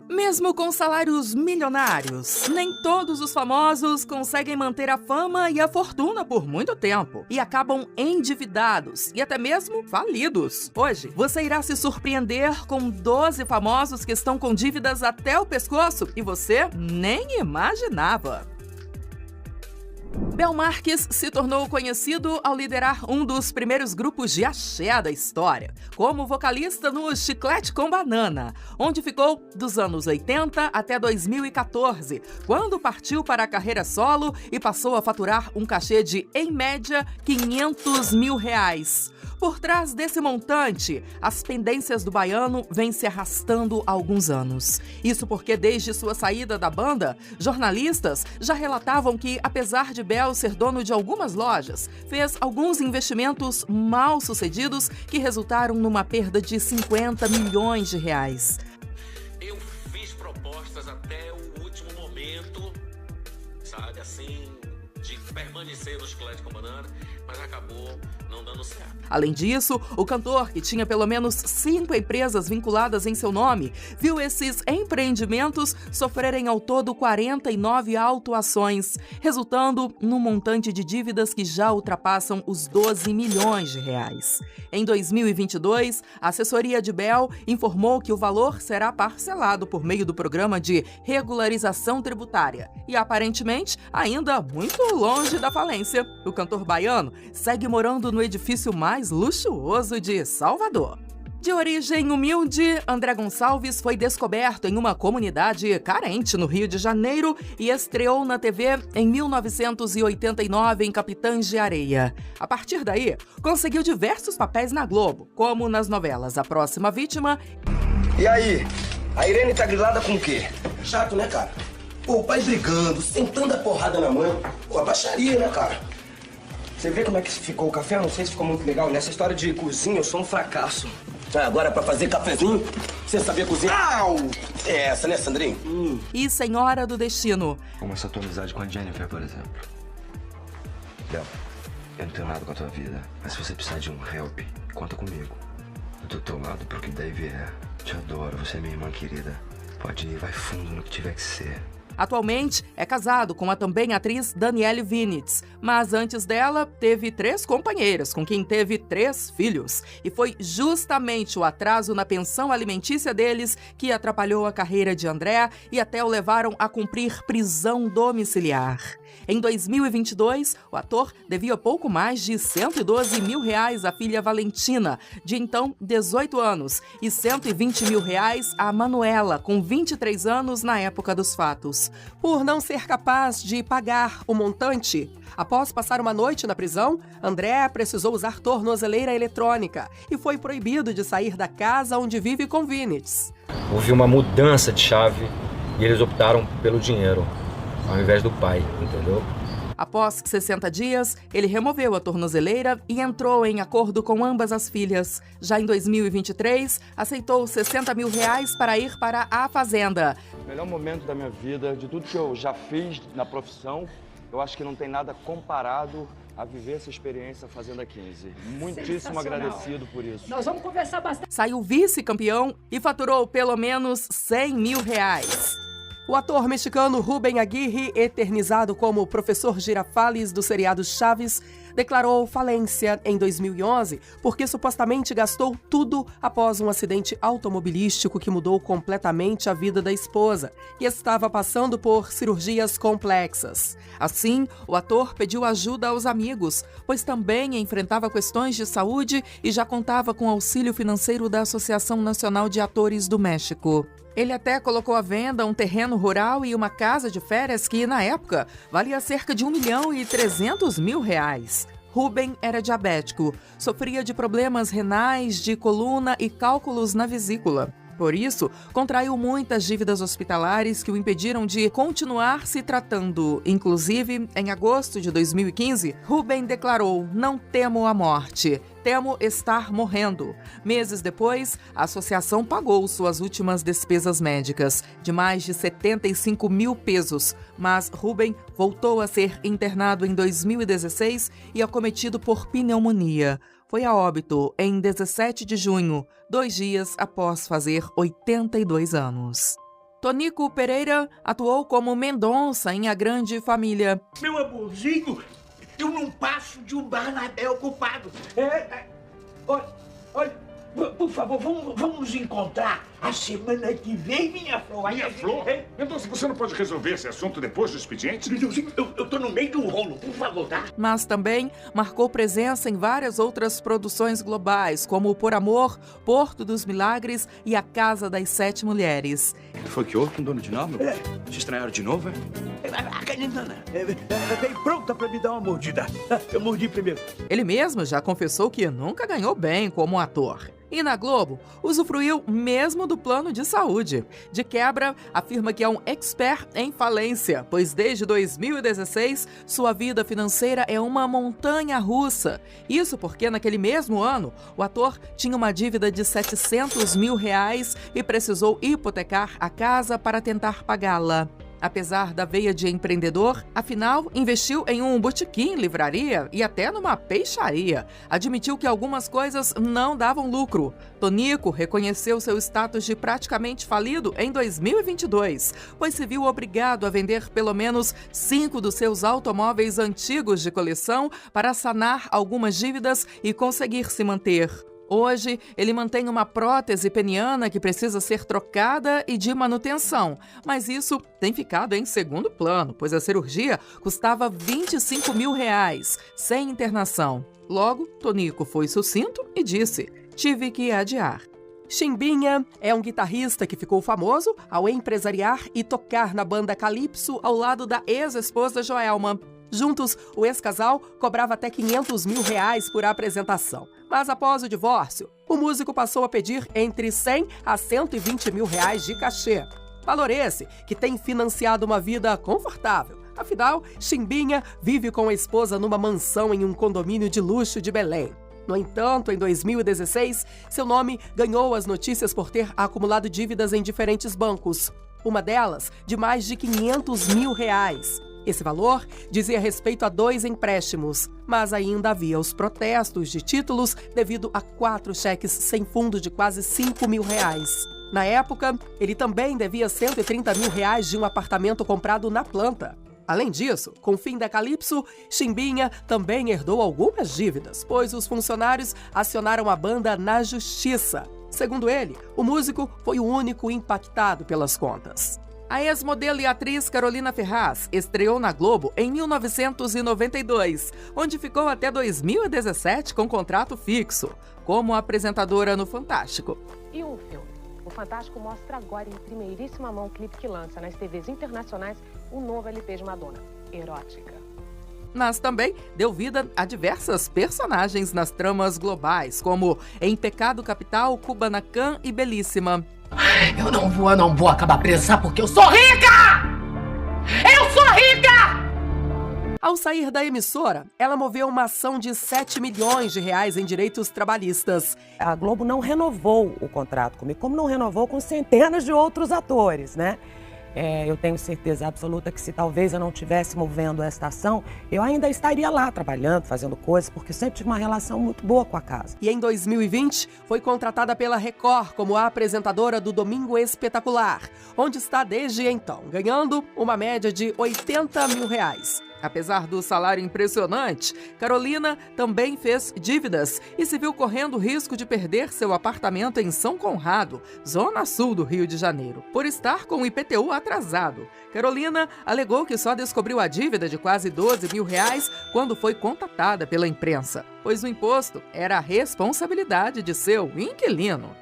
Mesmo com salários milionários, nem todos os famosos conseguem manter a fama e a fortuna por muito tempo e acabam endividados e até mesmo falidos. Hoje, você irá se surpreender com 12 famosos que estão com dívidas até o pescoço e você nem imaginava. Bel Marques se tornou conhecido ao liderar um dos primeiros grupos de axé da história, como vocalista no Chiclete com Banana, onde ficou dos anos 80 até 2014, quando partiu para a carreira solo e passou a faturar um cachê de, em média, R$500 mil. Por trás desse montante, as pendências do baiano vêm se arrastando há alguns anos. Isso porque, desde sua saída da banda, jornalistas já relatavam que, apesar de Bel ser dono de algumas lojas, fez alguns investimentos mal sucedidos que resultaram numa perda de R$50 milhões. Eu fiz propostas até o último momento, sabe, assim, de permanecer no Chiclete com Banana, mas acabou não dando certo. Além disso, o cantor, que tinha pelo menos 5 empresas vinculadas em seu nome, viu esses empreendimentos sofrerem ao todo 49 autuações, resultando num montante de dívidas que já ultrapassam os R$12 milhões. Em 2022, a assessoria de Bel informou que o valor será parcelado por meio do programa de regularização tributária e, aparentemente, ainda muito longe da falência. O cantor baiano segue morando no edifício mais luxuoso de Salvador. De origem humilde, André Gonçalves foi descoberto em uma comunidade carente no Rio de Janeiro e estreou na TV em 1989 em Capitães de Areia. A partir daí, conseguiu diversos papéis na Globo, como nas novelas A Próxima Vítima. E aí? A Irene tá grilada com o quê? Chato, né, cara? Pô, o pai brigando, sentando a porrada na mãe. Pô, baixaria, né, cara? Você vê como é que ficou o café? Eu não sei se ficou muito legal. Nessa história de cozinha, eu sou um fracasso. Agora, pra fazer cafezinho, você sabia cozinhar? Au! É essa, né, Sandrinho? E Senhora do Destino. Como essa tua amizade com a Jennifer, por exemplo. Bel, eu não tenho nada com a tua vida, mas se você precisar de um help, conta comigo. Eu tô do teu lado pro que daí vier. Te adoro, você é minha irmã querida. Pode ir, vai fundo no que tiver que ser. Atualmente, é casado com a também atriz Danielle Vinitz, mas antes dela, teve 3 companheiras, com quem teve 3 filhos. E foi justamente o atraso na pensão alimentícia deles que atrapalhou a carreira de André e até o levaram a cumprir prisão domiciliar. Em 2022, o ator devia pouco mais de R$112 mil à filha Valentina, de então 18 anos, e R$120 mil à Manuela, com 23 anos na época dos fatos. Por não ser capaz de pagar o montante, após passar uma noite na prisão, André precisou usar tornozeleira eletrônica e foi proibido de sair da casa onde vive com Vinitz. Houve uma mudança de chave e eles optaram pelo dinheiro, ao invés do pai, entendeu? Após 60 dias, ele removeu a tornozeleira e entrou em acordo com ambas as filhas. Já em 2023, aceitou R$60 mil para ir para a Fazenda. O melhor momento da minha vida, de tudo que eu já fiz na profissão, eu acho que não tem nada comparado a viver essa experiência Fazenda 15. Muitíssimo agradecido por isso. Nós vamos conversar bastante. Saiu vice-campeão e faturou pelo menos R$100 mil. O ator mexicano Rubén Aguirre, eternizado como o professor Girafales do seriado Chaves, declarou falência em 2011 porque supostamente gastou tudo após um acidente automobilístico que mudou completamente a vida da esposa e estava passando por cirurgias complexas. Assim, o ator pediu ajuda aos amigos, pois também enfrentava questões de saúde e já contava com auxílio financeiro da Associação Nacional de Atores do México. Ele até colocou à venda um terreno rural e uma casa de férias que, na época, valia cerca de R$1.300.000. Rubén era diabético, sofria de problemas renais, de coluna e cálculos na vesícula. Por isso, contraiu muitas dívidas hospitalares que o impediram de continuar se tratando. Inclusive, em agosto de 2015, Rubén declarou: "Não temo a morte, temo estar morrendo." Meses depois, a associação pagou suas últimas despesas médicas, de mais de 75 mil pesos, mas Rubén voltou a ser internado em 2016 e acometido por pneumonia. Foi a óbito em 17 de junho, 2 dias após fazer 82 anos. Tonico Pereira atuou como Mendonça em A Grande Família. Meu amorzinho, eu não passo de um Barnabé ocupado. Olha, por favor, vamos nos encontrar a semana que vem, minha flor. Minha flor? Mendonça, você não pode resolver esse assunto depois do expediente? Eu tô no meio do rolo, por favor, tá? Mas também marcou presença em várias outras produções globais, como Por Amor, Porto dos Milagres e A Casa das Sete Mulheres. O que foi que houve com o dono de nome? Te estranharam de novo, é? A canina vem pronta pra me dar uma mordida. Eu mordi primeiro. Ele mesmo já confessou que nunca ganhou bem como ator. E na Globo, usufruiu mesmo do plano de saúde. De quebra, afirma que é um expert em falência, pois desde 2016, sua vida financeira é uma montanha russa. Isso porque naquele mesmo ano, o ator tinha uma dívida de R$700 mil e precisou hipotecar a casa para tentar pagá-la. Apesar da veia de empreendedor, afinal, investiu em um botequim, livraria e até numa peixaria. Admitiu que algumas coisas não davam lucro. Tonico reconheceu seu status de praticamente falido em 2022, pois se viu obrigado a vender pelo menos 5 dos seus automóveis antigos de coleção para sanar algumas dívidas e conseguir se manter. Hoje, ele mantém uma prótese peniana que precisa ser trocada e de manutenção, mas isso tem ficado em segundo plano, pois a cirurgia custava R$25 mil, sem internação. Logo, Tonico foi sucinto e disse: tive que adiar. Chimbinha é um guitarrista que ficou famoso ao empresariar e tocar na banda Calypso ao lado da ex-esposa Joelma. Juntos, o ex-casal cobrava até R$500 mil por apresentação. Mas após o divórcio, o músico passou a pedir entre R$100 a R$120 mil de cachê. Valor esse que tem financiado uma vida confortável. Afinal, Chimbinha vive com a esposa numa mansão em um condomínio de luxo de Belém. No entanto, em 2016, seu nome ganhou as notícias por ter acumulado dívidas em diferentes bancos. Uma delas de mais de R$500 mil. Esse valor dizia respeito a 2 empréstimos, mas ainda havia os protestos de títulos devido a 4 cheques sem fundo de quase R$5 mil. Na época, ele também devia R$130 mil de um apartamento comprado na planta. Além disso, com o fim da Calypso, Chimbinha também herdou algumas dívidas, pois os funcionários acionaram a banda na justiça. Segundo ele, o músico foi o único impactado pelas contas. A ex-modelo e atriz Carolina Ferraz estreou na Globo em 1992, onde ficou até 2017 com contrato fixo, como apresentadora no Fantástico. E um filme. O Fantástico mostra agora em primeiríssima mão o clipe que lança nas TVs internacionais o novo LP de Madonna, Erótica. Mas também deu vida a diversas personagens nas tramas globais, como em Pecado Capital, Kubanacan e Belíssima. Eu não vou acabar presa, sabe porque eu sou rica! Eu sou rica! Ao sair da emissora, ela moveu uma ação de R$7 milhões em direitos trabalhistas. A Globo não renovou o contrato comigo, como não renovou com centenas de outros atores, né? Eu tenho certeza absoluta que se talvez eu não estivesse movendo esta ação, eu ainda estaria lá trabalhando, fazendo coisas, porque eu sempre tive uma relação muito boa com a casa. E em 2020, foi contratada pela Record como a apresentadora do Domingo Espetacular, onde está desde então, ganhando uma média de R$80 mil. Apesar do salário impressionante, Carolina também fez dívidas e se viu correndo o risco de perder seu apartamento em São Conrado, zona sul do Rio de Janeiro, por estar com o IPTU atrasado. Carolina alegou que só descobriu a dívida de quase R$12 mil quando foi contatada pela imprensa, pois o imposto era a responsabilidade de seu inquilino.